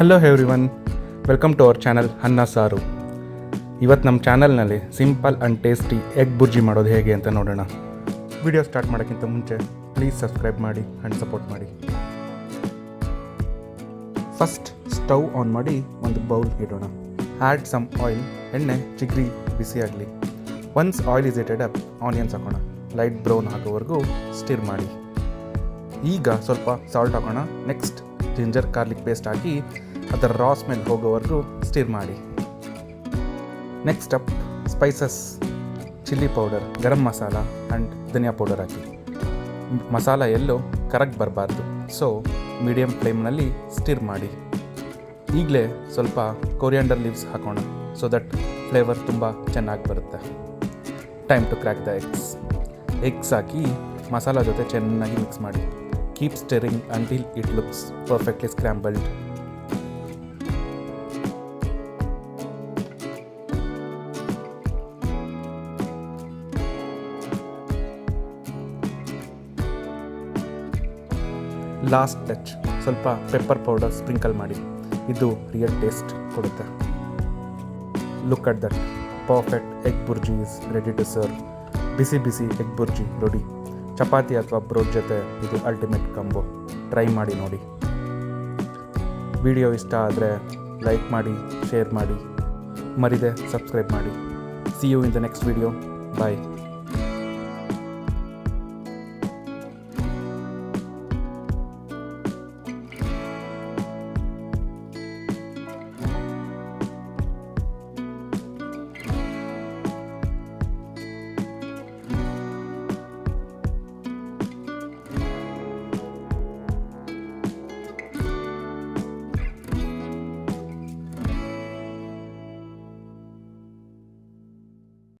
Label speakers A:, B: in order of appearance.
A: Hello everyone, welcome to our channel Anna Saaru. ಇವತ್ತು ನಮ್ಮ ಚಾನಲ್ನಲ್ಲಿ simple and tasty egg bhurji ಮಾಡೋದು ಹೇಗೆ ಅಂತ ನೋಡೋಣ. ವಿಡಿಯೋ ಸ್ಟಾರ್ಟ್ ಮಾಡೋಕ್ಕಿಂತ ಮುಂಚೆ ಪ್ಲೀಸ್ ಸಬ್ಸ್ಕ್ರೈಬ್ ಮಾಡಿ ಆ್ಯಂಡ್ ಸಪೋರ್ಟ್ ಮಾಡಿ. ಫಸ್ಟ್ ಸ್ಟವ್ ಆನ್ ಮಾಡಿ ಒಂದು ಬೌಲ್ ಇಡೋಣ. Add some oil. ಎಣ್ಣೆ ಚಿಗ್ರಿ ಬಿಸಿ ಆಗಲಿ. Once oil is heated up, onions ಹಾಕೋಣ. ಲೈಟ್ ಬ್ರೌನ್ ಆಗೋವರೆಗೂ ಸ್ಟಿರ್ ಮಾಡಿ. ಈಗ ಸ್ವಲ್ಪ ಸಾಲ್ಟ್ ಹಾಕೋಣ. ನೆಕ್ಸ್ಟ್ ಜಿಂಜರ್ ಗಾರ್ಲಿಕ್ ಪೇಸ್ಟ್ ಹಾಕಿ ಅದರ ರಾ ಸ್ಮೆಲ್ ಹೋಗೋವರೆಗೂ ಸ್ಟಿರ್ ಮಾಡಿ. Next up spices, chilli powder, garam masala and dhaniya powder ಹಾಕಿ. ಮಸಾಲ ಎಲ್ಲೂ ಕರಗಿ ಬರಬಾರ್ದು, ಸೊ ಮೀಡಿಯಮ್ ಫ್ಲೇಮ್ನಲ್ಲಿ ಸ್ಟಿರ್ ಮಾಡಿ. ಈಗಲೇ ಸ್ವಲ್ಪ ಕೊರಿಯಾಂಡರ್ ಲೀವ್ಸ್ ಹಾಕೋಣ, ಸೊ ದಟ್ ಫ್ಲೇವರ್ ತುಂಬ ಚೆನ್ನಾಗಿ ಬರುತ್ತೆ. Time to crack the eggs ಹಾಕಿ ಮಸಾಲ ಜೊತೆ ಚೆನ್ನಾಗಿ ಮಿಕ್ಸ್ ಮಾಡಿ. Keep stirring until it looks perfectly scrambled. Last touch, ಸ್ವಲ್ಪ ಪೆಪ್ಪರ್ ಪೌಡರ್ ಸ್ಪ್ರಿಂಕಲ್ ಮಾಡಿ. ಇದು ರಿಯಲ್ ಟೇಸ್ಟ್ ಕೊಡುತ್ತೆ. Look at that, perfect egg bhurji is ready to serve. ಬಿಸಿ ಬಿಸಿ ಎಗ್ ಬುರ್ಜಿ ರೆಡಿ. ಚಪಾತಿ ಅಥವಾ ಬ್ರೋಡ್ ಜೊತೆ ಇದು ಅಲ್ಟಿಮೇಟ್ ಕಾಂಬೋ. ಟ್ರೈ ಮಾಡಿ ನೋಡಿ. ವಿಡಿಯೋ ಇಷ್ಟ ಆದರೆ ಲೈಕ್ ಮಾಡಿ, ಶೇರ್ ಮಾಡಿ, ಮರಿದೆ ಸಬ್ಸ್ಕ್ರೈಬ್ ಮಾಡಿ. See you in the next video. Bye.